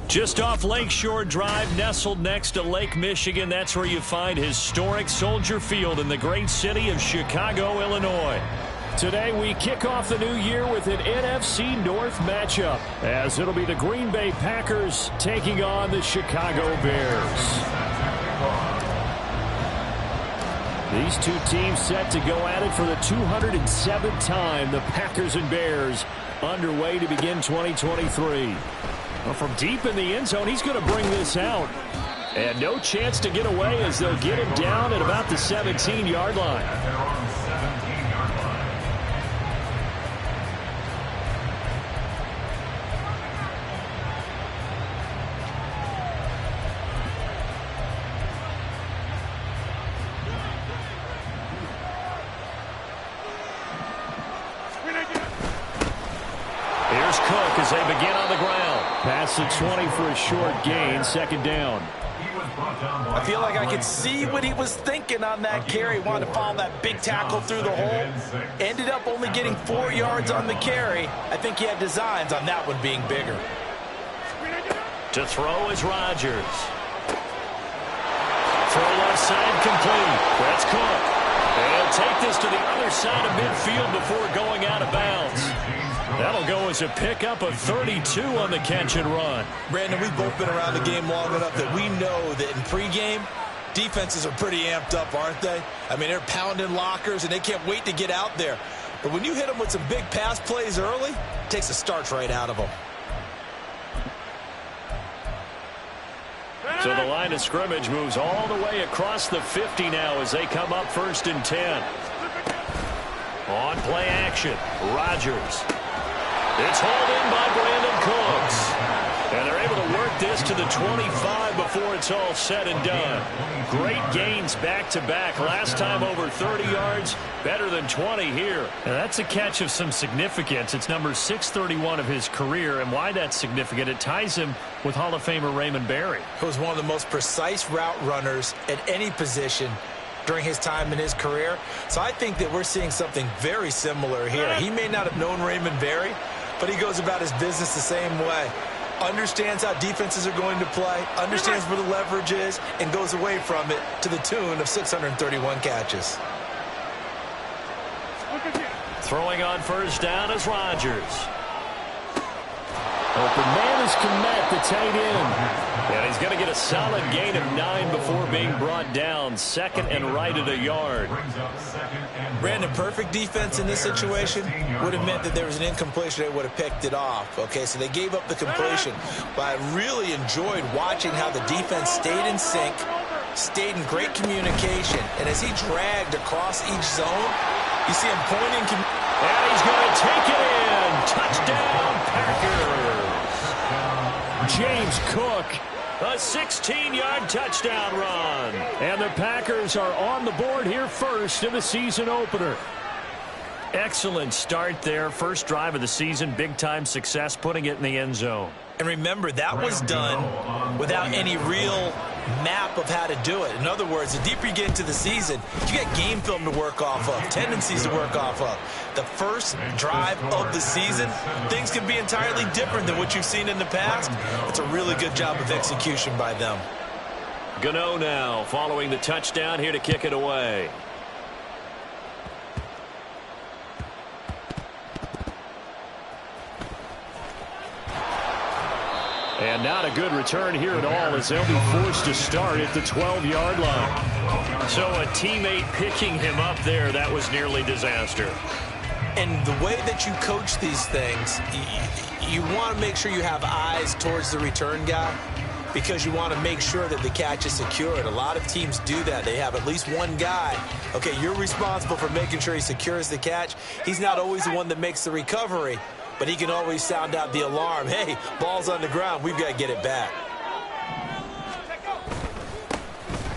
Just off Lakeshore Drive, nestled next to Lake Michigan, that's where you find historic Soldier Field in the great city of Chicago, Illinois. Today we kick off the new year with an NFC North matchup, as it'll be the Green Bay Packers taking on the Chicago Bears. These two teams set to go at it for the 207th time. The Packers and Bears underway to begin 2023. Well, from deep in the end zone, he's going to bring this out. And no chance to get away as they'll get him down at about the 17-yard line. As they begin on the ground. Pass the 20 for a short gain, second down. I feel like I could see what he was thinking on that carry. Wanted to follow that big tackle through the hole. Ended up only getting 4 yards on the carry. I think he had designs on that one being bigger. To throw is Rodgers. Throw left side complete. That's Cook. And he'll take this to the other side of midfield before going out of bounds. That'll go as a pickup of 32 on the catch and run. Brandon, we've both been around the game long enough that we know that in pregame, defenses are pretty amped up, aren't they? I mean, they're pounding lockers, and they can't wait to get out there. But when you hit them with some big pass plays early, it takes the starch right out of them. So the line of scrimmage moves all the way across the 50 now as they come up 1st and 10. On play action, Rodgers. It's hauled in by Brandon Cooks. And they're able to work this to the 25 before it's all said and done. Great gains back-to-back. Last time over 30 yards, better than 20 here. Now that's a catch of some significance. It's number 631 of his career, and why that's significant, it ties him with Hall of Famer Raymond Berry. He was one of the most precise route runners at any position during his time in his career. So I think that we're seeing something very similar here. He may not have known Raymond Berry, but he goes about his business the same way. Understands how defenses are going to play, understands where the leverage is, and goes away from it to the tune of 631 catches. Throwing on first down is Rodgers. Open man is Komet, the tight end. And he's going to get a solid gain of 9 before being brought down. 2nd and right at a yard. Brandon, perfect defense in this situation would have meant that there was an incompletion. They would have picked it off. Okay, so they gave up the completion. But I really enjoyed watching how the defense stayed in sync, stayed in great communication. And as he dragged across each zone, you see him pointing. And he's going to take it in. Touchdown, Packers. James Cook. A 16-yard touchdown run. And the Packers are on the board here first in the season opener. Excellent start there. First drive of the season. Big-time success putting it in the end zone. And remember, that was done without any real map of how to do it. In other words, the deeper you get into the season, you got game film to work off of, tendencies to work off of. The first drive of the season, things can be entirely different than what you've seen in the past. It's a really good job of execution by them. Gano now following the touchdown here to kick it away. And not a good return here at all as they'll be forced to start at the 12-yard line. So a teammate picking him up there, that was nearly disaster. And the way that you coach these things, you want to make sure you have eyes towards the return guy because you want to make sure that the catch is secured. A lot of teams do that. They have at least one guy. Okay, you're responsible for making sure he secures the catch. He's not always the one that makes the recovery, but he can always sound out the alarm. Hey, ball's on the ground. We've got to get it back.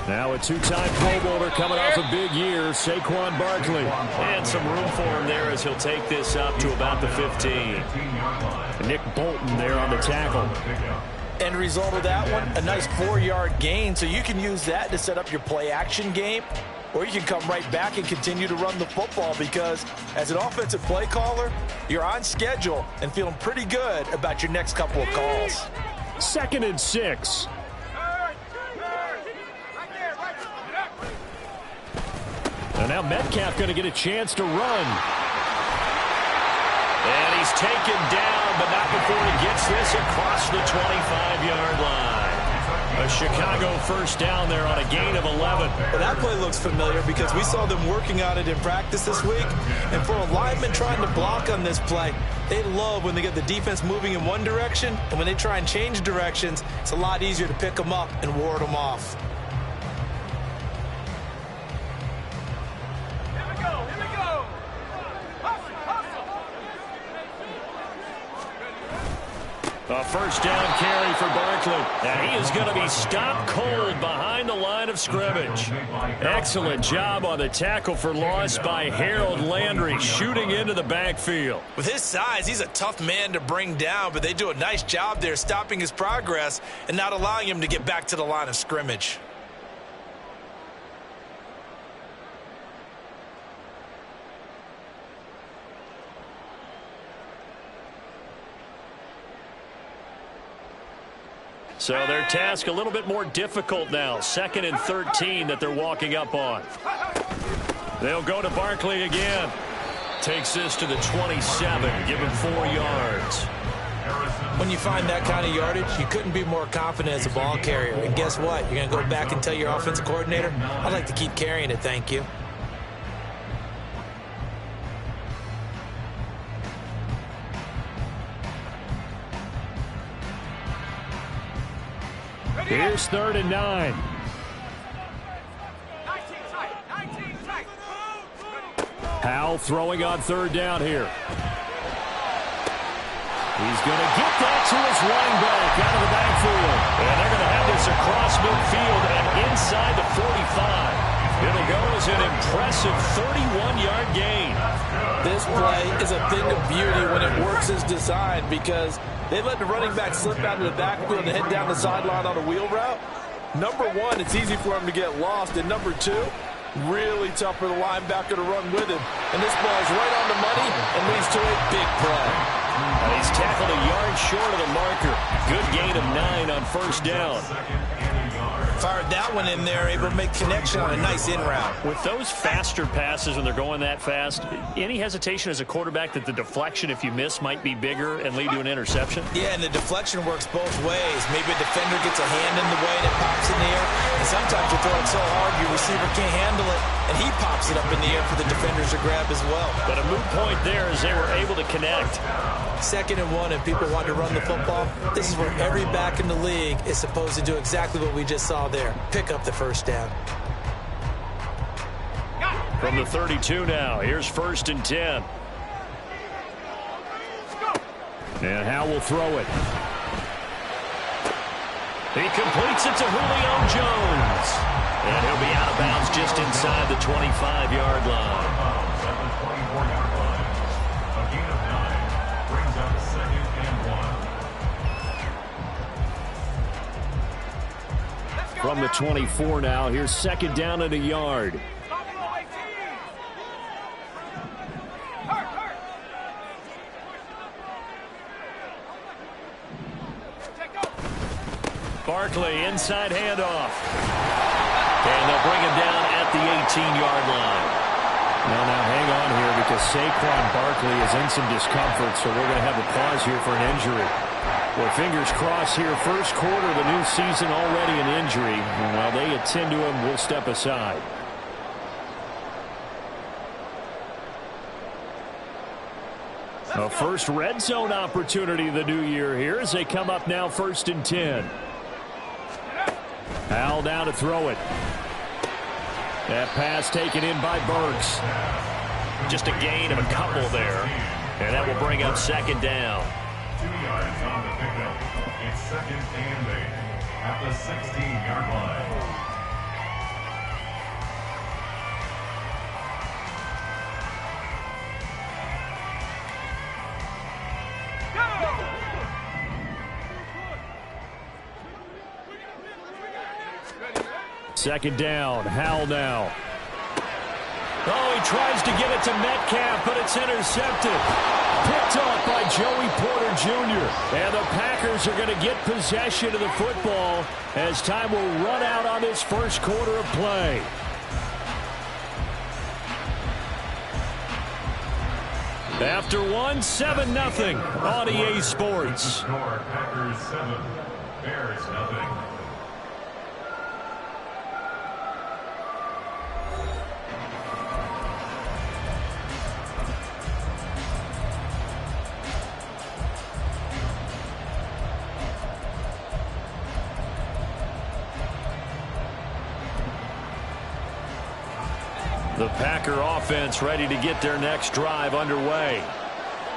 Now a two-time Pro Bowler coming off a big year, Saquon Barkley. And some room for him there as he'll take this up to about the 15. Nick Bolton there on the tackle. End result of that one, a nice 4-yard gain. So you can use that to set up your play-action game, or you can come right back and continue to run the football because as an offensive play caller, you're on schedule and feeling pretty good about your next couple of calls. 2nd and 6. And now Metcalf going to get a chance to run. And he's taken down, but not before he gets this across the 25-yard line. A Chicago first down there on a gain of 11. Well, that play looks familiar because we saw them working on it in practice this week. And for a lineman trying to block on this play, they love when they get the defense moving in one direction. And when they try and change directions, it's a lot easier to pick them up and ward them off. A first down carry for Barkley. And he is going to be stopped cold behind the line of scrimmage. Excellent job on the tackle for loss by Harold Landry, shooting into the backfield. With his size, he's a tough man to bring down, but they do a nice job there stopping his progress and not allowing him to get back to the line of scrimmage. So their task a little bit more difficult now. 2nd and 13 that they're walking up on. They'll go to Barkley again. Takes this to the 27. Give him 4 yards. When you find that kind of yardage, you couldn't be more confident as a ball carrier. And guess what? You're going to go back and tell your offensive coordinator, I'd like to keep carrying it, thank you. Here's 3rd and 9. Howell throwing on 3rd down here. He's going to get that to his running back out of the backfield. And they're going to have this across midfield and inside the 45. It'll go as an impressive 31-yard gain. This play is a thing of beauty when it works as designed because they let the running back slip out of the backfield and head down the sideline on a wheel route. Number one, it's easy for him to get lost. And number two, really tough for the linebacker to run with him. And this ball is right on the money and leads to a big play. And he's tackled a yard short of the marker. Good gain of 9 on 1st down. Fired that one in there, able to make connection on a nice in route. With those faster passes when they're going that fast, any hesitation as a quarterback that the deflection, if you miss, might be bigger and lead to an interception? Yeah, and the deflection works both ways. Maybe a defender gets a hand in the way and it pops in the air. And sometimes you throw it so hard your receiver can't handle it, and he pops it up in the air for the defenders to grab as well. But a moot point there as they were able to connect. 2nd and 1, and people want to run the football. This is where every back in the league is supposed to do exactly what we just saw there. Pick up the first down. From the 32 now, here's 1st and 10. And Howell will throw it. He completes it to Julio Jones. And he'll be out of bounds just inside the 25-yard line. From the 24 now, here's 2nd down and a yard. Barkley, inside handoff. And they'll bring him down at the 18-yard line. Now hang on here because Saquon Barkley is in some discomfort, so we're going to have a pause here for an injury. Well, fingers crossed here, 1st quarter of the new season, already an injury. And while they attend to him, we'll step aside. A first red zone opportunity of the new year here as they come up now 1st and 10. Howell down to throw it. That pass taken in by Burks. Just a gain of a couple there. And that will bring up 2nd down. 2 yards on the pickup. It's 2nd and 8 at the 16-yard line. Second down, Howell now. Oh, he tries to get it to Metcalf, but it's intercepted. Picked off by Joey Porter Jr. And the Packers are going to get possession of the football as time will run out on this first quarter of play. After one, 7-0 on EA Sports. Packers 7, Bears nothing. The Packer offense ready to get their next drive underway.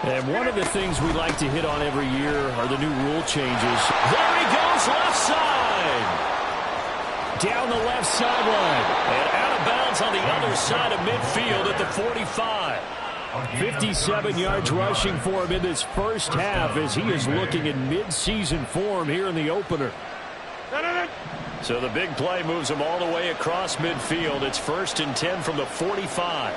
And one of the things we like to hit on every year are the new rule changes. There he goes, left side. Down the left sideline. And out of bounds on the other side of midfield at the 45. 57 yards rushing for him in this first half as he is looking in mid-season form here in the opener. So the big play moves him all the way across midfield. It's 1st and 10 from the 45.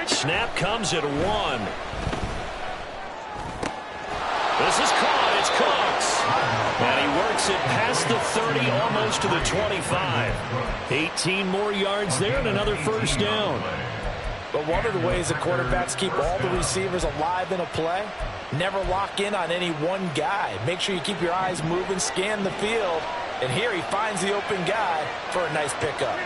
Snap comes at 1. This is caught. It's Cooks. And he works it past the 30, almost to the 25. 18 more yards there and another first down. But one of the ways the quarterbacks keep all the receivers alive in a play, never lock in on any one guy. Make sure you keep your eyes moving, scan the field. And here he finds the open guy for a nice pickup.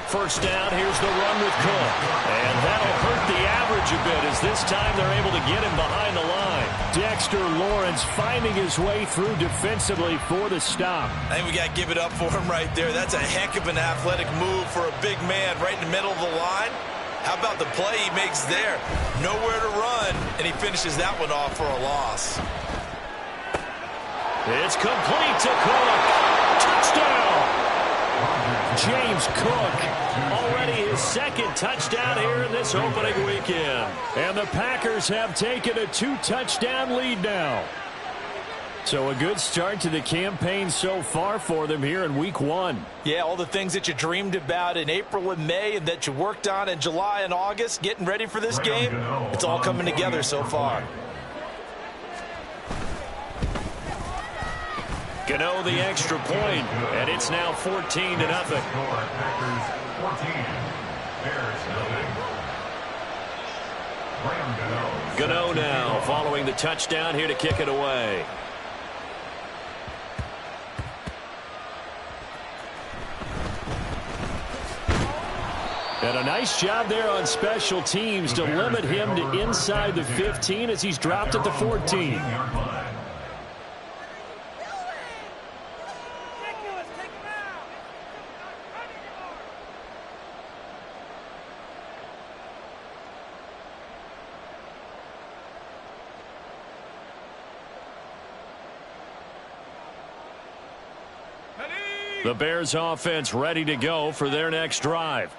First down, here's the run with Cook. And that'll hurt the average a bit as this time they're able to get him behind the line. Dexter Lawrence finding his way through defensively for the stop. I think we got to give it up for him right there. That's a heck of an athletic move for a big man right in the middle of the line. How about the play he makes there? Nowhere to run, and he finishes that one off for a loss. It's complete to Cook. Touchdown! James Cook, already his second touchdown here in this opening weekend. And the Packers have taken a 2-touchdown lead now. So a good start to the campaign so far for them here in week 1. Yeah, all the things that you dreamed about in April and May and that you worked on in July and August, getting ready for this game, it's all coming together so far. Gano the extra point, and it's now 14-0. Packers 14, Bears nothing. Gano now following the touchdown here to kick it away. And a nice job there on special teams to limit him to inside the 15 as he's dropped at the 14. The Bears offense ready to go for their next drive.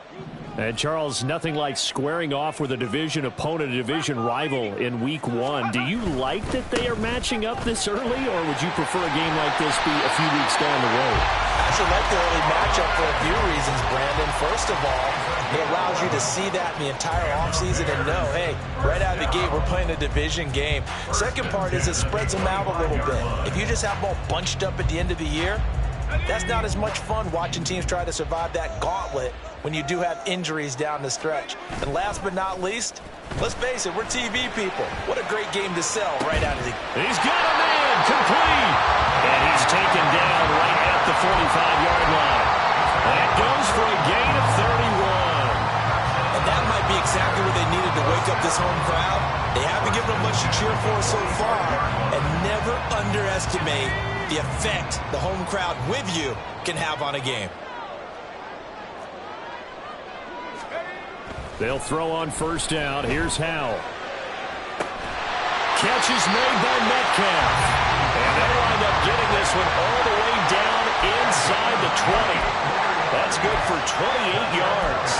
And Charles, nothing like squaring off with a division opponent, a division rival in week 1. Do you like that they are matching up this early, or would you prefer a game like this be a few weeks down the road? I actually like the early matchup for a few reasons, Brandon. First of all, it allows you to see that in the entire offseason and know, hey, right out of the gate, we're playing a division game. Second part is it spreads them out a little bit. If you just have them all bunched up at the end of the year, that's not as much fun watching teams try to survive that gauntlet when you do have injuries down the stretch. And last but not least, let's face it, we're TV people. What a great game to sell right out of the... He's got a man, complete. And he's taken down right at the 45-yard line. That goes for a gain of 31. And that might be exactly what they needed to wake up this home crowd. They haven't given them much to cheer for so far. And never underestimate the effect the home crowd with you can have on a game. They'll throw on first down. Here's Howell. Catch is made by Metcalf. And they'll wind up getting this one all the way down inside the 20. That's good for 28 yards.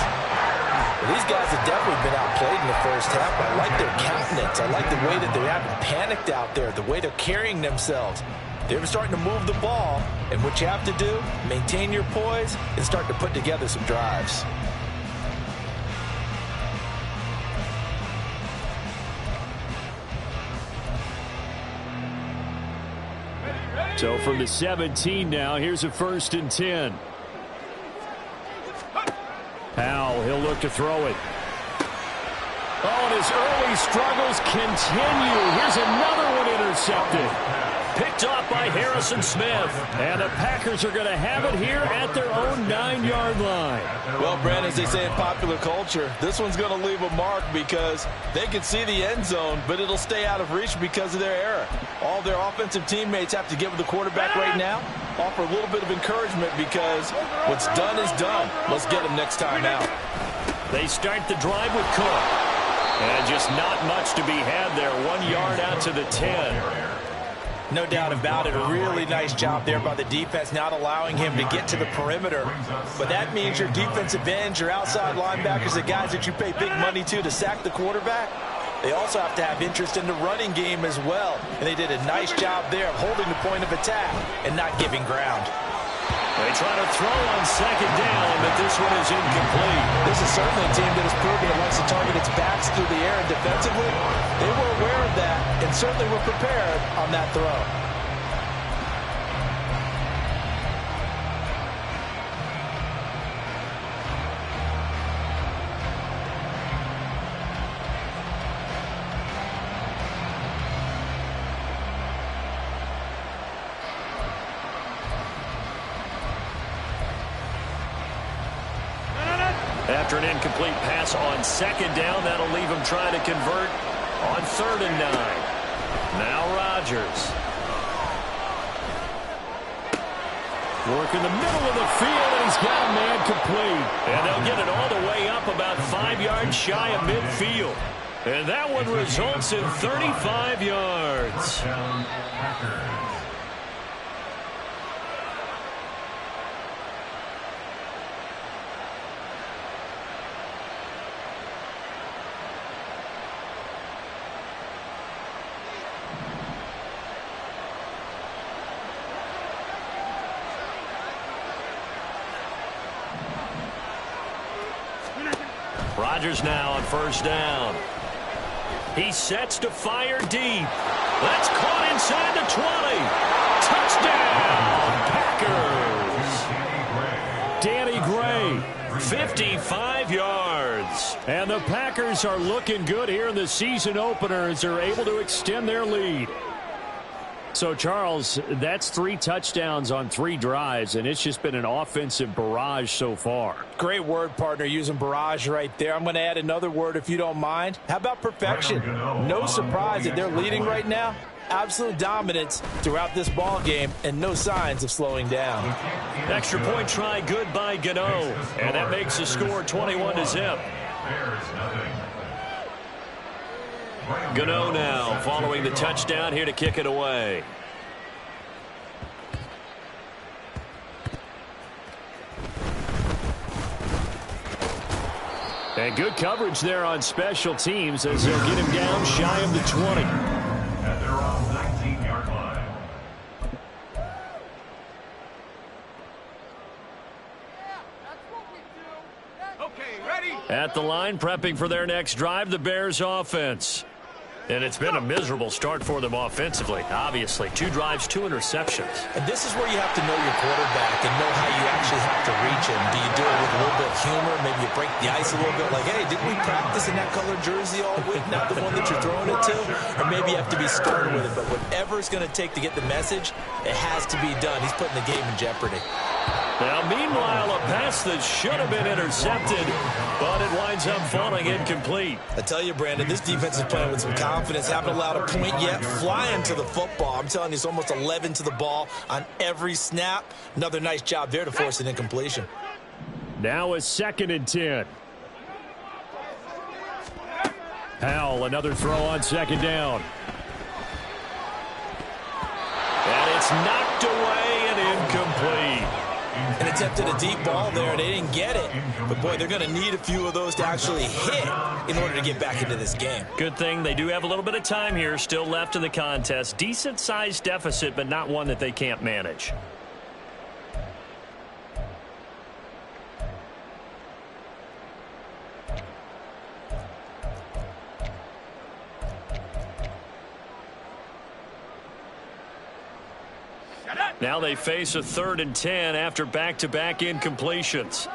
These guys have definitely been outplayed in the first half. I like their countenance. I like the way that they haven't panicked out there, the way they're carrying themselves. They're starting to move the ball, and what you have to do, maintain your poise and start to put together some drives. So from the 17 now, here's a 1st and 10. Powell, he'll look to throw it. Oh, and his early struggles continue. Here's another one intercepted. Picked off by Harrison Smith. And the Packers are going to have it here at their own 9-yard line. Well, Brandon, as they say in popular culture, this one's going to leave a mark because they can see the end zone, but it'll stay out of reach because of their error. All their offensive teammates have to give the quarterback right now, offer a little bit of encouragement because what's done is done. Let's get them next time out. They start the drive with Cook. And just not much to be had there. 1 yard out to the 10. No doubt about it. A really nice job there by the defense, not allowing him to get to the perimeter. But that means your defensive ends, your outside linebackers, the guys that you pay big money to sack the quarterback, they also have to have interest in the running game as well. And they did a nice job there of holding the point of attack and not giving ground. They try to throw on 2nd down, but this one is incomplete. This is certainly a team that has proven it likes to target its backs through the air and defensively. They were aware of that and certainly were prepared on that throw. After an incomplete pass on 2nd down, that'll leave him trying to convert on 3rd and 9. Now Rodgers. Working the middle of the field, and he's got a man complete. And they'll get it all the way up about 5 yards shy of midfield. And that one results in 35 yards. Rodgers now on 1st down. He sets to fire deep. That's caught inside the 20. Touchdown, Packers. Danny Gray, 55 yards. And the Packers are looking good here in the season opener as they're able to extend their lead. So, Charles, that's 3 touchdowns on 3 drives, and it's just been an offensive barrage so far. Great word, partner, using barrage right there. I'm going to add another word if you don't mind. How about perfection? No surprise that they're leading right now. Absolute dominance throughout this ball game and no signs of slowing down. Extra point try good by Gano, and that makes the score 21-0. Gano now following the touchdown here to kick it away. And good coverage there on special teams as they'll get him down shy of the 20. At their own 19-yard line. Okay, ready? At the line, prepping for their next drive, the Bears offense. And it's been a miserable start for them offensively, obviously. 2 drives, 2 interceptions. And this is where you have to know your quarterback and know how you actually have to reach him. Do you do it with a little bit of humor? Maybe you break the ice a little bit like, hey, didn't we practice in that colored jersey all week? Not the one that you're throwing it to? Or maybe you have to be stern with it. But whatever it's going to take to get the message, it has to be done. He's putting the game in jeopardy. Now, meanwhile, a pass that should have been intercepted, but it winds up falling incomplete. I tell you, Brandon, this defense is playing with some confidence. Haven't allowed a point yet. Flying to the football. I'm telling you, it's almost 11 to the ball on every snap. Another nice job there to force an incompletion. Now a 2nd and 10. Powell, another throw on 2nd down. And it's knocked away and incomplete. and attempted a deep ball there. They didn't get it. But, boy, they're going to need a few of those to actually hit in order to get back into this game. Good thing they do have a little bit of time here still left in the contest. Decent-sized deficit, but not one that they can't manage. Now they face a 3rd and 10 after back-to-back incompletions.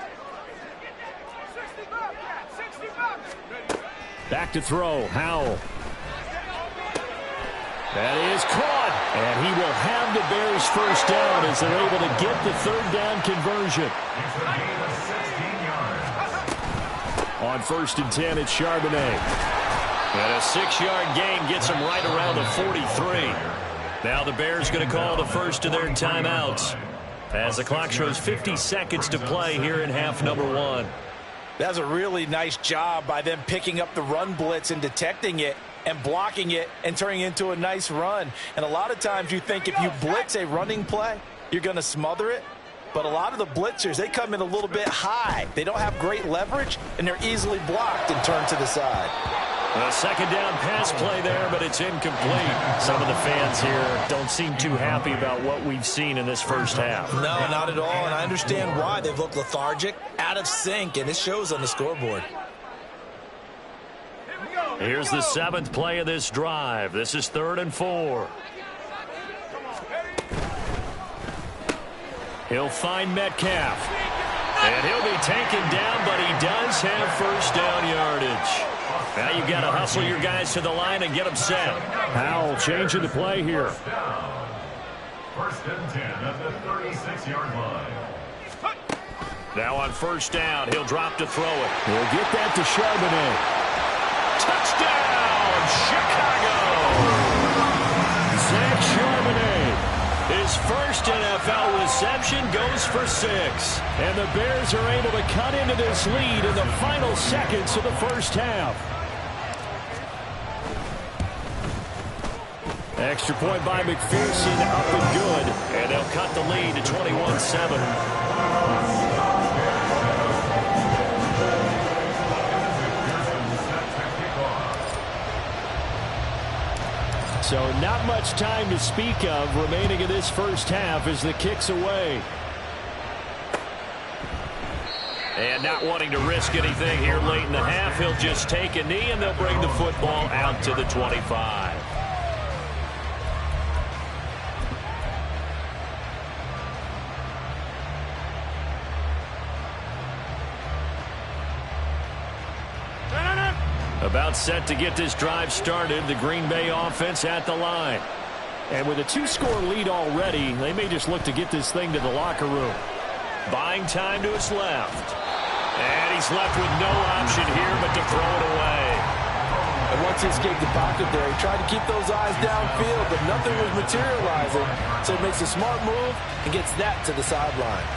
Back to throw, Howell. That is caught, and he will have the Bears first down as they're able to get the 3rd down conversion. On 1st and 10, it's Charbonnet. And a 6-yard gain gets him right around the 43. Now the Bears going to call the first of their timeouts as the clock shows 50 seconds to play here in half number 1. That's a really nice job by them picking up the run blitz and detecting it and blocking it and turning it into a nice run. And a lot of times you think if you blitz a running play, you're going to smother it. But a lot of the blitzers, they come in a little bit high. They don't have great leverage, and they're easily blocked and turned to the side. A 2nd down pass play there, but it's incomplete. Some of the fans here don't seem too happy about what we've seen in this first half. No, not at all, and I understand why. They've looked lethargic, out of sync, and it shows on the scoreboard. Here's the 7th play of this drive. This is 3rd and 4. He'll find Metcalf. And he'll be taken down, but he does have first down yardage. Now you've got to hustle your guys to the line and get them set. Howell changing the play here. 1st and 10 at the 36-yard line. Now on 1st down, he'll drop to throw it. He'll get that to Charbonnet. Touchdown, Chicago! Zach Charbonnet. His first NFL reception goes for 6. And the Bears are able to cut into this lead in the final seconds of the first half. Extra point by McPherson, up and good. And they'll cut the lead to 21-7. So not much time to speak of remaining in this first half as the kick's away. And not wanting to risk anything here late in the half, he'll just take a knee and they'll bring the football out to the 25. About set to get this drive started, the Green Bay offense at the line. And with a 2-score lead already, they may just look to get this thing to the locker room. Buying time to his left. And he's left with no option here but to throw it away. And once he escaped the pocket there, he tried to keep those eyes downfield, but nothing was materializing. So he makes a smart move and gets that to the sideline.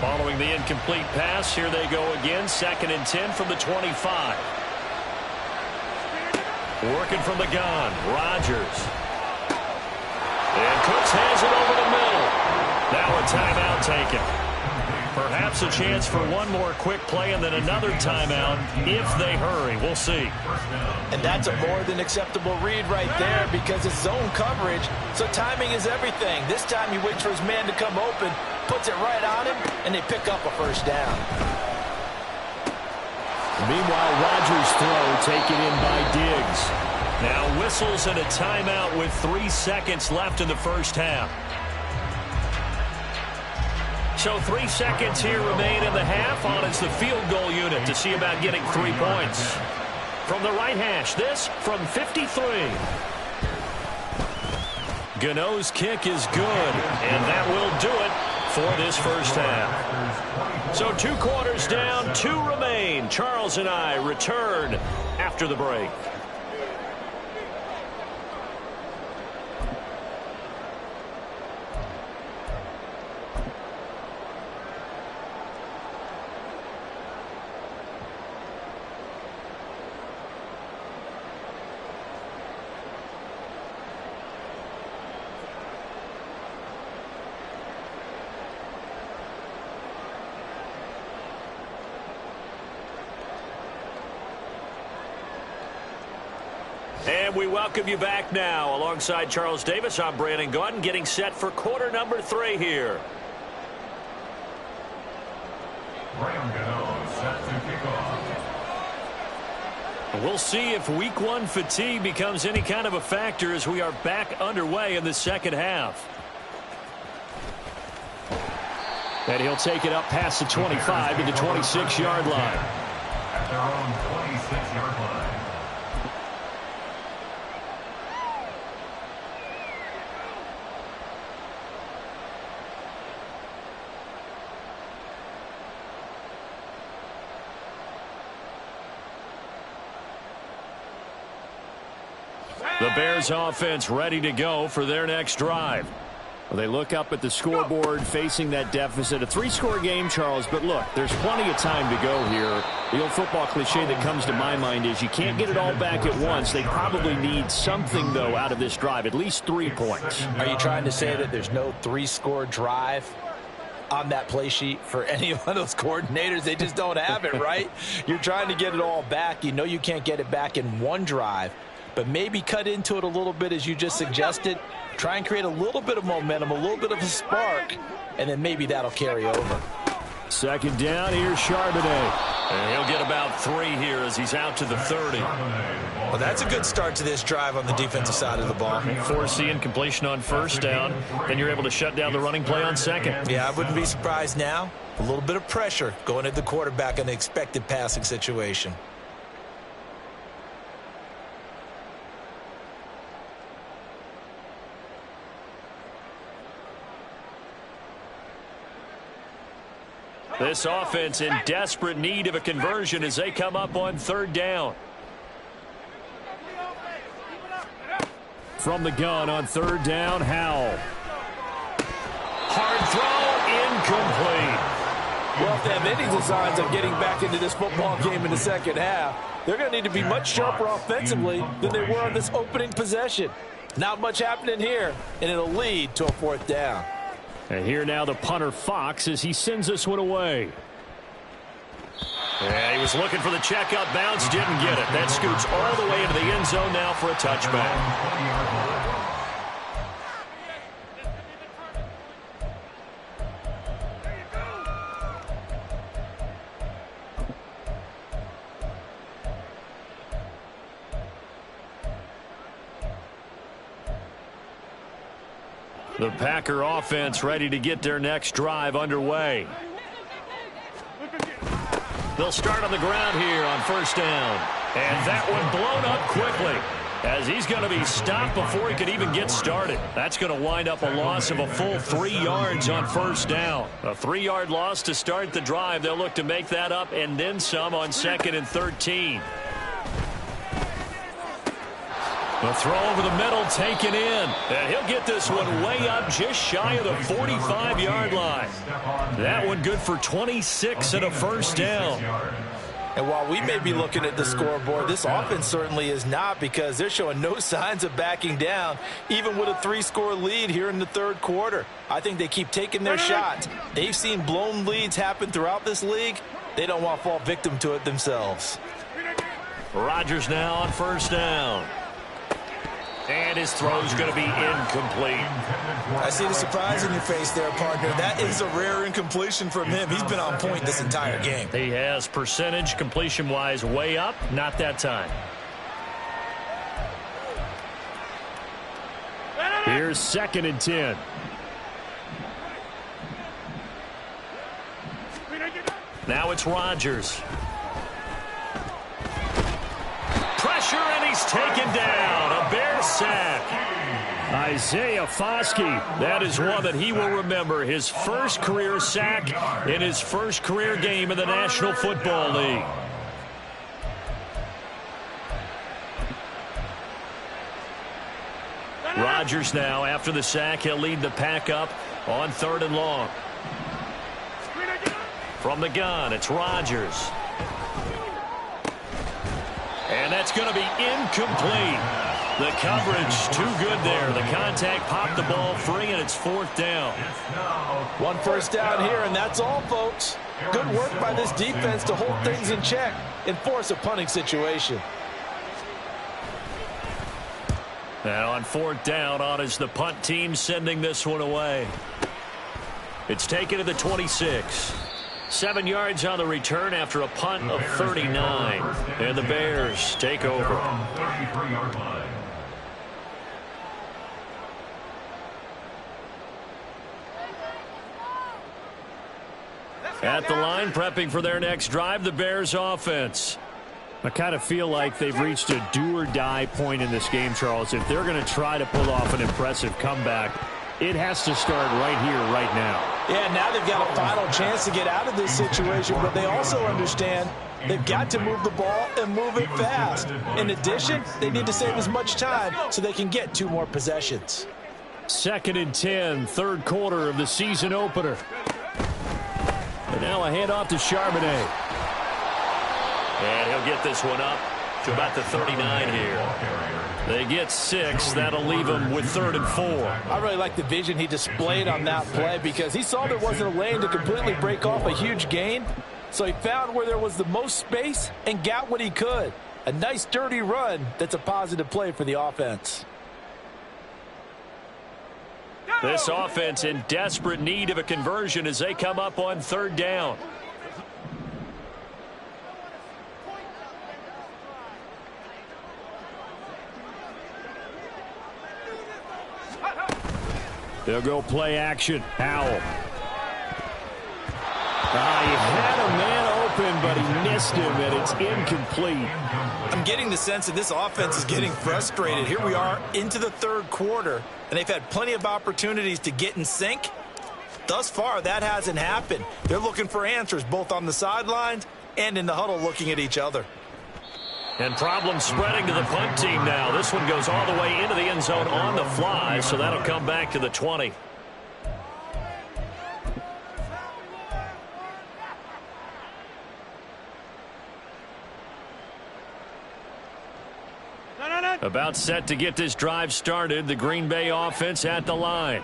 Following the incomplete pass, here they go again. 2nd and 10 from the 25. Working from the gun, Rodgers. And Cooks has it over the middle. Now a timeout taken. Perhaps a chance for one more quick play and then another timeout if they hurry. We'll see. And that's a more than acceptable read right there because it's zone coverage, so timing is everything. This time he waits for his man to come open, puts it right on him, and they pick up a first down. Meanwhile, Rodgers' throw taken in by Diggs. Now whistles and a timeout with 3 seconds left in the first half. So 3 seconds here remain in the half. On is the field goal unit to see about getting 3 points. From the right hash, this from 53. Gano's kick is good, and that will do it for this first half. So 2 quarters down, 2 remain. Charles and I return after the break. And we welcome you back now. Alongside Charles Davis, I'm Brandon Gaudin, getting set for quarter number 3 here. Graham Gano set to kick off. We'll see if week 1 fatigue becomes any kind of a factor as we are back underway in the second half. And he'll take it up past the 25 to the 26-yard line. At their own 26-yard line. The Bears offense ready to go for their next drive. Well, they look up at the scoreboard facing that deficit. A 3-score game, Charles, but look, there's plenty of time to go here. The old football cliche that comes to my mind is you can't get it all back at once. They probably need something, though, out of this drive, at least 3 points. Are you trying to say that there's no 3-score drive on that play sheet for any one of those coordinators? They just don't have it, right? You're trying to get it all back. You know you can't get it back in one drive, but maybe cut into it a little bit as you just suggested. Try and create a little bit of momentum, a little bit of a spark, and then maybe that'll carry over. Second down, here's Charbonnet. And he'll get about 3 here as he's out to the 30. Well, that's a good start to this drive on the defensive side of the ball. Forcing completion on first down, then you're able to shut down the running play on second. Yeah, I wouldn't be surprised now. A little bit of pressure going at the quarterback in an expected passing situation. This offense in desperate need of a conversion as they come up on third down. From the gun on third down, Howell. Hard throw, incomplete. Well, if they have any designs of getting back into this football game in the second half, they're going to need to be much sharper offensively than they were on this opening possession. Not much happening here, and it'll lead to a 4th down. And here now the punter, Fox, as he sends this one away. Yeah, he was looking for the checkup bounce, didn't get it. That scoots all the way into the end zone now for a touchback. The Packer offense ready to get their next drive underway. They'll start on the ground here on first down. And that one blown up quickly as he's going to be stopped before he could even get started. That's going to wind up a loss of a full 3 yards on first down. A 3-yard loss to start the drive. They'll look to make that up and then some on 2nd and 13. The throw over the middle taken in. And he'll get this one way up just shy of the 45-yard line. That one good for 26 and a first down. And while we may be looking at the scoreboard, this offense certainly is not, because they're showing no signs of backing down, even with a 3-score lead here in the third quarter. I think they keep taking their shots. They've seen blown leads happen throughout this league. They don't want to fall victim to it themselves. Rodgers now on first down. And his throw's going to be incomplete. I see the surprise in your face there, partner. That is a rare incompletion from him. He's been on point this entire game. He has percentage completion-wise way up. Not that time. Here's 2nd and 10. Now it's Rodgers. Pressure, and he's taken down. A Bear sack. Isaiah Foskey, that is one that he will remember. His first career sack in his first career game in the National Football League. Rodgers now, after the sack, he'll lead the pack up on 3rd and long. From the gun, it's Rodgers. And that's going to be incomplete. The coverage too good there. The contact popped the ball free, and it's 4th down. 1 first down here, and that's all, folks. Good work by this defense to hold things in check and force a punting situation. And on 4th down, on is the punt team sending this one away. It's taken to the 26. 7 yards on the return after a punt of 39. And the Bears take over. At the line, prepping for their next drive, the Bears offense. I kind of feel like they've reached a do-or-die point in this game, Charles. If they're going to try to pull off an impressive comeback, it has to start right here, right now. Yeah, now they've got a final chance to get out of this situation, but they also understand they've got to move the ball and move it fast. In addition, they need to save as much time so they can get 2 more possessions. 2nd and 10, 3rd quarter of the season opener. And now a handoff to Charbonnet. And he'll get this one up to about the 39 here. They get 6. That'll leave them with 3rd and 4. I really like the vision he displayed on that play because he saw there wasn't a lane to completely break off a huge gain. So he found where there was the most space and got what he could. A nice, dirty run that's a positive play for the offense. This offense in desperate need of a conversion as they come up on 3rd down. They'll go play action. Howell. He had a man open, but he missed him, and it's incomplete. I'm getting the sense that this offense is getting frustrated. Here we are into the 3rd quarter, and they've had plenty of opportunities to get in sync. Thus far, that hasn't happened. They're looking for answers both on the sidelines and in the huddle looking at each other. And problems spreading to the punt team now. This one goes all the way into the end zone on the fly, so that'll come back to the 20. About set to get this drive started. The Green Bay offense at the line.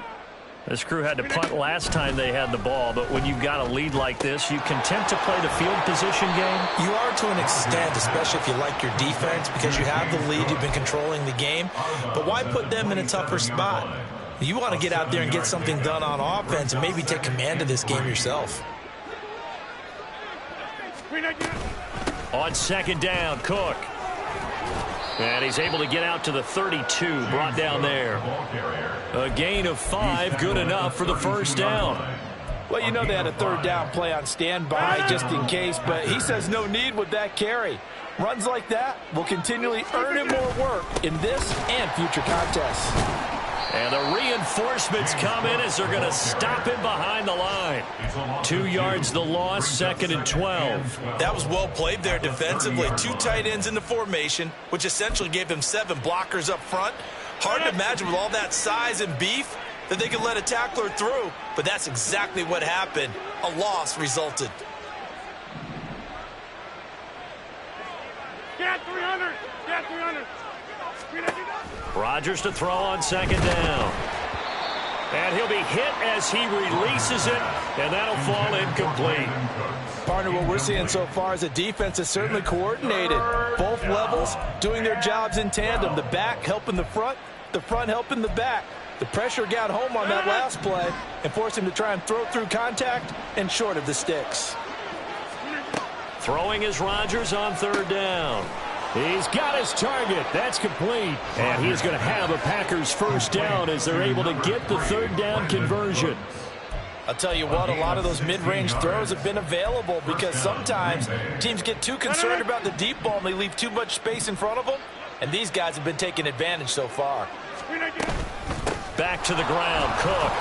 This crew had to punt last time they had the ball, but when you've got a lead like this, you content to play the field position game? You are to an extent, especially if you like your defense, because you have the lead, you've been controlling the game. But why put them in a tougher spot? You want to get out there and get something done on offense and maybe take command of this game yourself. On 2nd down, Cook. And he's able to get out to the 32, brought down there. A gain of 5, good enough for the 1st down. Well, you know they had a 3rd down play on standby just in case, but he says no need with that carry. Runs like that will continually earn him more work in this and future contests. And the reinforcements come in as they're going to stop him behind the line. 2 yards the loss, 2nd and 12. That was well played there defensively. 2 tight ends in the formation, which essentially gave them 7 blockers up front. Hard to imagine with all that size and beef that they could let a tackler through, but that's exactly what happened. A loss resulted. Get 300! Get 300! Rodgers to throw on 2nd down. And he'll be hit as he releases it, and that'll fall incomplete. Partner, what we're seeing so far is the defense is certainly coordinated. Both levels doing their jobs in tandem. The back helping the front helping the back. The pressure got home on that last play and forced him to try and throw through contact and short of the sticks. Throwing is Rodgers on 3rd down. He's got his target. That's complete. And he is going to have a Packers 1st down as they're able to get the 3rd down conversion. I'll tell you what, a lot of those mid-range throws have been available because sometimes teams get too concerned about the deep ball and they leave too much space in front of them. And these guys have been taking advantage so far. Back to the ground, Cook.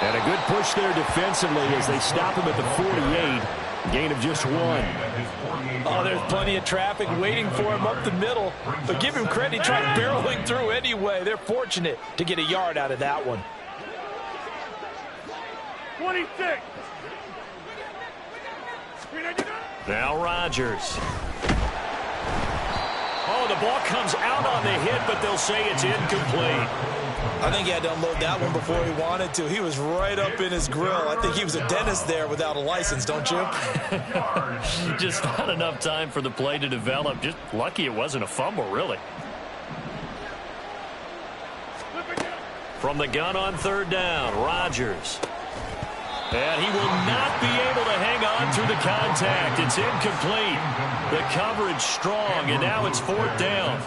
And a good push there defensively as they stop him at the 48. Gain of just 1. Oh, there's plenty of traffic waiting for him up the middle. But give him credit, he tried barreling through anyway. They're fortunate to get a yard out of that one. 26! Now Rodgers. Oh, the ball comes out on the hit, but they'll say it's incomplete. I think he had to unload that one before he wanted to. He was right up in his grill. I think he was a dentist there without a license, don't you? Just not enough time for the play to develop. Just lucky it wasn't a fumble, really. From the gun on third down, Rodgers. And he will not be able to hang on through the contact. It's incomplete. The coverage strong, and now it's fourth down.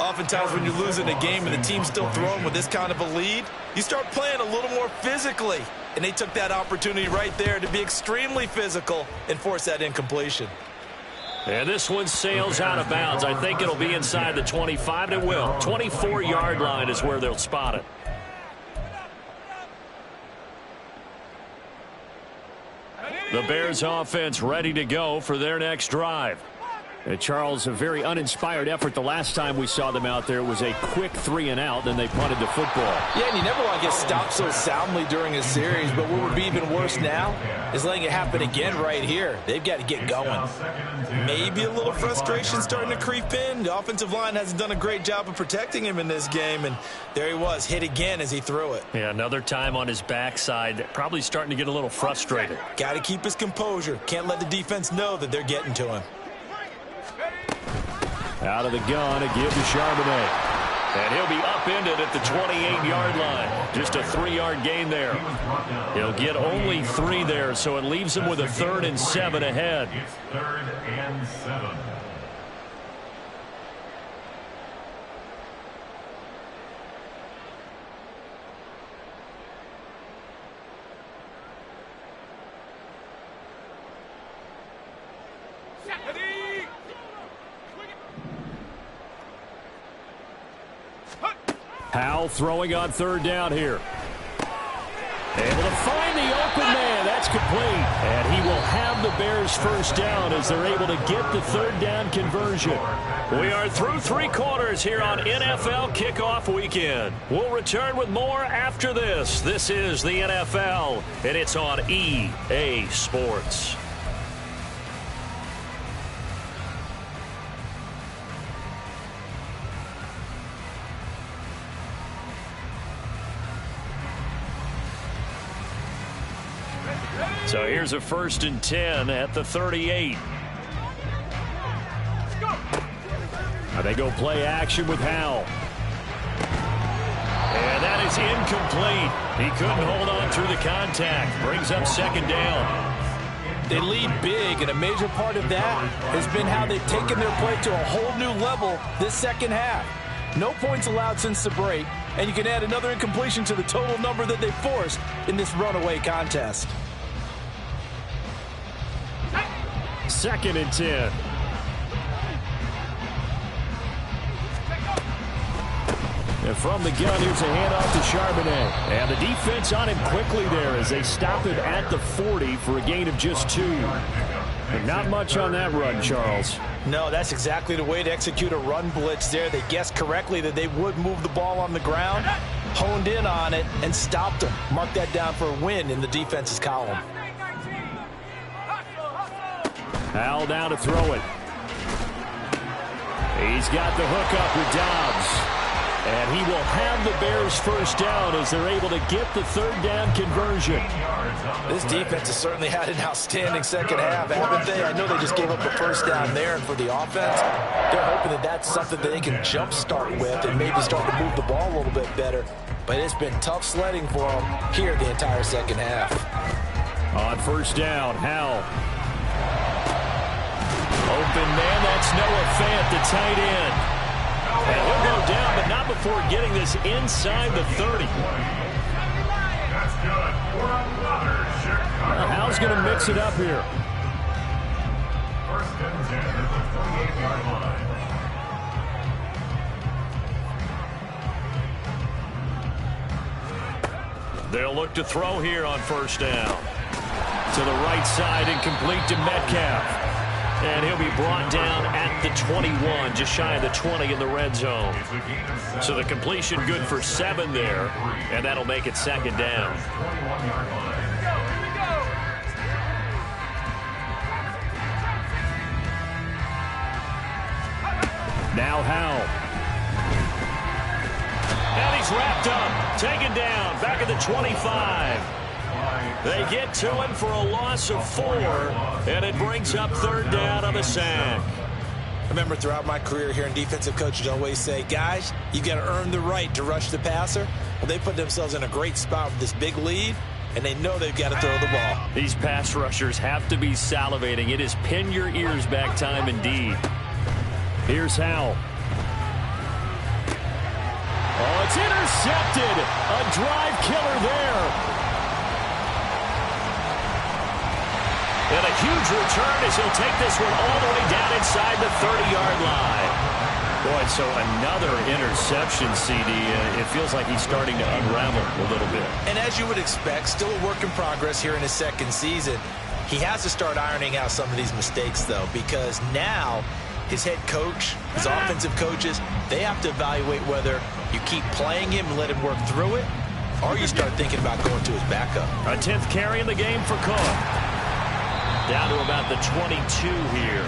Oftentimes when you're losing a game and the team's still throwing with this kind of a lead, you start playing a little more physically. And they took that opportunity right there to be extremely physical and force that incompletion. And this one sails out of bounds. I think it'll be inside the 25. It will. 24-yard line is where they'll spot it. The Bears offense ready to go for their next drive. Charles, a very uninspired effort the last time we saw them out there. It was a quick 3-and-out, then they punted the football. Yeah, and you never want to get stopped so soundly during a series, but what would be even worse now is letting it happen again right here. They've got to get going. Maybe a little frustration starting to creep in. The offensive line hasn't done a great job of protecting him in this game, and there he was, hit again as he threw it. Yeah, another time on his backside, probably starting to get a little frustrated. Got to keep his composure. Can't let the defense know that they're getting to him. Out of the gun, a give to Charbonnet. And he'll be upended at the 28-yard line. Just a 3-yard gain there. He'll get only 3 there, so it leaves him with a 3rd and 7 ahead. It's 3rd and 7. Howell throwing on third down here. Able to find the open man. That's complete. And he will have the Bears first down as they're able to get the third down conversion. We are through 3 quarters here on NFL Kickoff Weekend. We'll return with more after this. This is the NFL, and it's on EA Sports. So here's a 1st and 10 at the 38. Now they go play action with Howell. And that is incomplete. He couldn't hold on through the contact. Brings up 2nd down. They lead big, and a major part of that has been how they've taken their play to a whole new level this second half. No points allowed since the break, and you can add another incompletion to the total number that they forced in this runaway contest. 2nd and 10. And from the gun, here's a handoff to Charbonnet. And the defense on him quickly there as they stop it at the 40 for a gain of just 2. But not much on that run, Charles. No, that's exactly the way to execute a run blitz there. They guessed correctly that they would move the ball on the ground, honed in on it, and stopped them. Mark that down for a win in the defense's column. Howell down to throw it. He's got the hook up with Dobbs. And he will have the Bears first down as they're able to get the third down conversion. This defense has certainly had an outstanding second half, haven't they? I know they just gave up the first down there, and for the offense, they're hoping that that's something that they can jumpstart with and maybe start to move the ball a little bit better. But it's been tough sledding for them here the entire second half. On first down, Howell. Open man, that's Noah Fant, the tight end. And he'll go down, but not before getting this inside the 30. That's good for another Chicago. Howell's going to mix it up here. 1st and 10 at the 28-yard line. They'll look to throw here on first down. To the right side, incomplete to Metcalf. And he'll be brought down at the 21, just shy of the 20 in the red zone. So the completion good for 7 there, and that'll make it 2nd down. Now Howell. And he's wrapped up, taken down, back at the 25. They get to him for a loss of 4, and it brings up third down on the sack. remember throughout my career here in defensive coaches always say, guys, you got to earn the right to rush the passer. Well, they put themselves in a great spot with this big lead, and they know they've got to throw the ball. These pass rushers have to be salivating. It is pin your ears back time indeed. Here's Howell. Oh, it's intercepted. A drive killer there. And a huge return as he'll take this one all the way down inside the 30-yard line. Boy, so another interception, CD. It feels like he's starting to unravel a little bit. And as you would expect, still a work in progress here in his second season. He has to start ironing out some of these mistakes, though, because now his head coach, his offensive coaches, they have to evaluate whether you keep playing him and let him work through it, or you start thinking about going to his backup. A 10th carry in the game for Cook. Down to about the 22 here.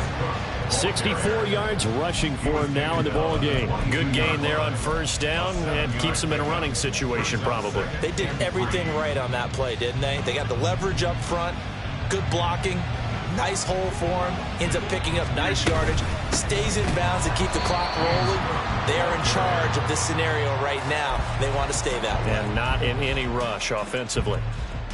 64 yards rushing for him now in the ball game. Good gain there on first down and keeps him in a running situation probably. They did everything right on that play, didn't they? They got the leverage up front, good blocking, nice hole for him, ends up picking up nice yardage, stays in bounds to keep the clock rolling. They are in charge of this scenario right now. They want to stay that way. And not in any rush offensively.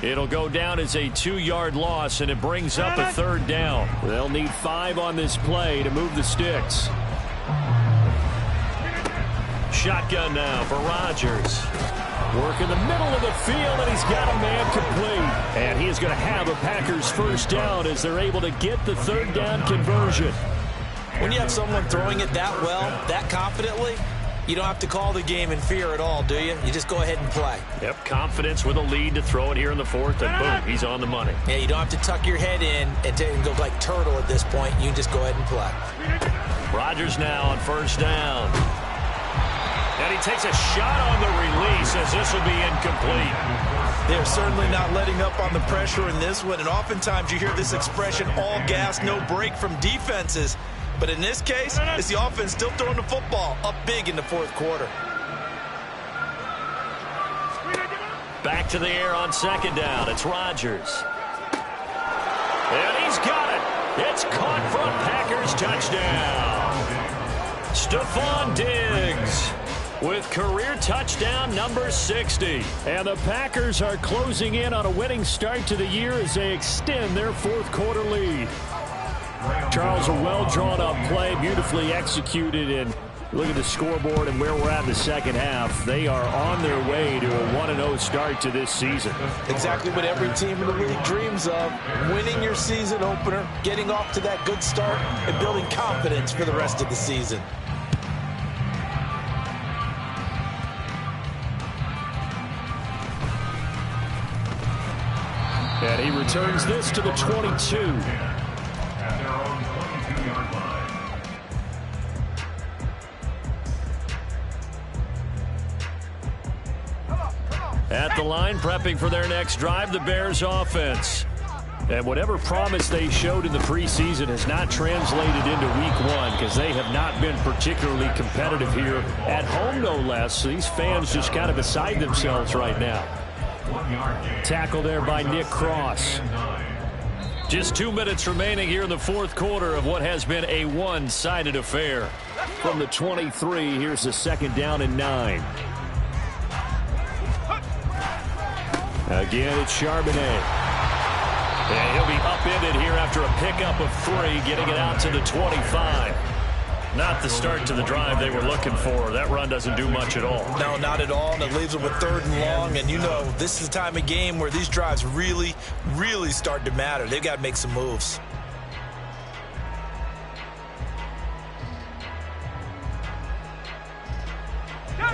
It'll go down as a 2-yard loss, and it brings up a third down. They'll need 5 on this play to move the sticks. Shotgun now for Rodgers. Work in the middle of the field, and he's got a man complete. And he is going to have a Packers first down as they're able to get the third down conversion. When you have someone throwing it that well, that confidently, you don't have to call the game in fear at all, do you? You just go ahead and play. Yep, confidence with a lead to throw it here in the fourth, and boom, he's on the money. Yeah, you don't have to tuck your head in and go like turtle at this point. You can just go ahead and play. Rodgers now on first down. And he takes a shot on the release as this will be incomplete. They're certainly not letting up on the pressure in this one, and oftentimes you hear this expression, all gas, no break from defenses. But in this case, it's the offense still throwing the football up big in the fourth quarter. Back to the air on second down. It's Rodgers. And he's got it. It's caught for a Packers touchdown. Stephon Diggs with career touchdown number 60. And the Packers are closing in on a winning start to the year as they extend their fourth quarter lead. Charles, a well-drawn-up play, beautifully executed, and look at the scoreboard and where we're at in the second half. They are on their way to a 1-0 start to this season. Exactly what every team in the league dreams of, winning your season opener, getting off to that good start, and building confidence for the rest of the season. And he returns this to the 22. At the line, prepping for their next drive, the Bears offense. And whatever promise they showed in the preseason has not translated into week one because they have not been particularly competitive here at home, no less. So these fans just kind of beside themselves right now. Tackle there by Nick Cross. Just 2 minutes remaining here in the fourth quarter of what has been a one-sided affair. From the 23, here's the second down and 9. Again, it's Charbonnet. And he'll be upended here after a pickup of 3, getting it out to the 25. Not the start to the drive they were looking for. That run doesn't do much at all. No, not at all, and it leaves them with 3rd and long. And you know, this is the time of game where these drives really, really start to matter. They've got to make some moves.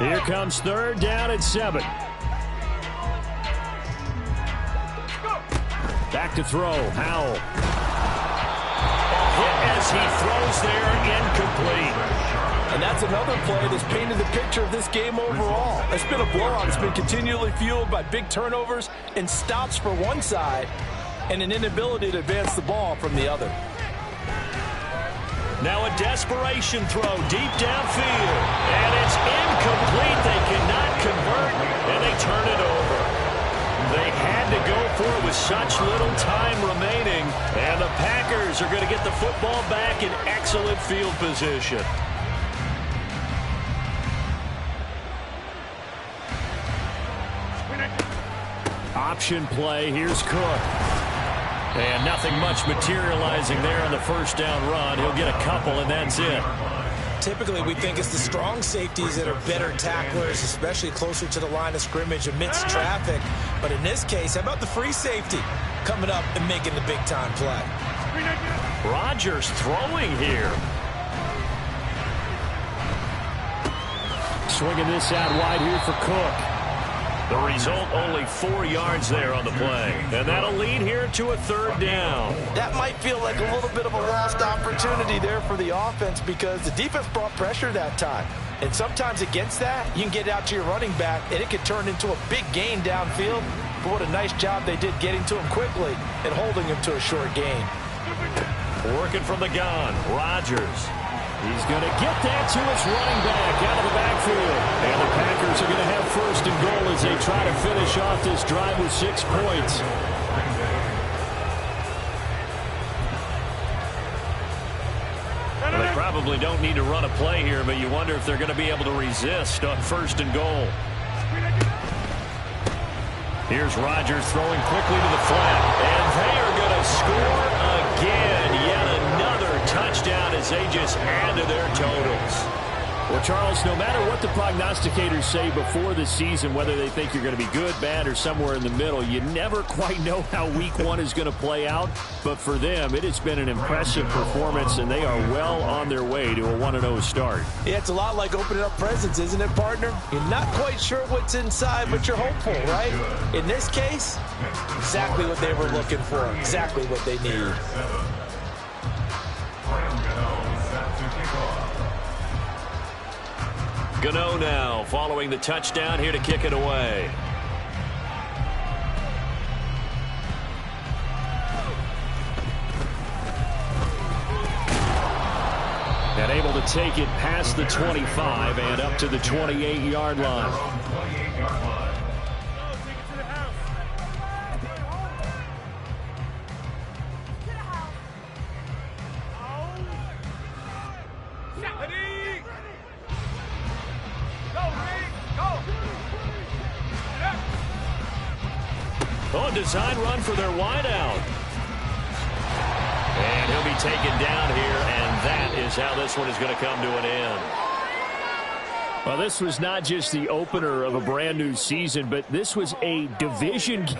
Here comes 3rd down and 7. Back to throw. Howell. Hit as he throws there, incomplete. And that's another play that's painted the picture of this game overall. It's been a blowout. It's been continually fueled by big turnovers and stops for one side and an inability to advance the ball from the other. Now a desperation throw deep downfield. And it's incomplete. They cannot convert, and they turn it over. They had to go for it with such little time remaining, and the Packers Packers are going to get the football back in excellent field position. Option play. Here's Cook. And nothing much materializing there on the first down run. He'll get a couple, and that's it. Typically, we think it's the strong safeties that are better tacklers, especially closer to the line of scrimmage amidst traffic. But in this case, how about the free safety coming up and making the big-time play? Rodgers throwing here. Swinging this out wide here for Cook. The result, only 4 yards there on the play. And that'll lead here to a third down. That might feel like a little bit of a lost opportunity there for the offense because the defense brought pressure that time. And sometimes against that, you can get out to your running back, and it could turn into a big gain downfield. But what a nice job they did getting to him quickly and holding him to a short gain. Working from the gun, Rodgers. He's going to get that to his running back out of the backfield. And the Packers are going to have first and goal as they try to finish off this drive with 6 points. Well, they probably don't need to run a play here, but you wonder if they're going to be able to resist on first and goal. Here's Rodgers throwing quickly to the flat. And they are going to score again. Yet another touchdown as they just add to their totals. Well, Charles, no matter what the prognosticators say before the season, whether they think you're going to be good, bad, or somewhere in the middle, you never quite know how week 1 is going to play out. But for them, it has been an impressive performance, and they are well on their way to a 1-0 start. Yeah, it's a lot like opening up presents, isn't it, partner? You're not quite sure what's inside, but you're hopeful, right? In this case, exactly what they were looking for, exactly what they need. Gano now following the touchdown here to kick it away. And able to take it past the 25 and up to the 28-yard line. Oh, design run for their wideout. And he'll be taken down here, and that is how this one is going to come to an end. Well, this was not just the opener of a brand new season, but this was a division game.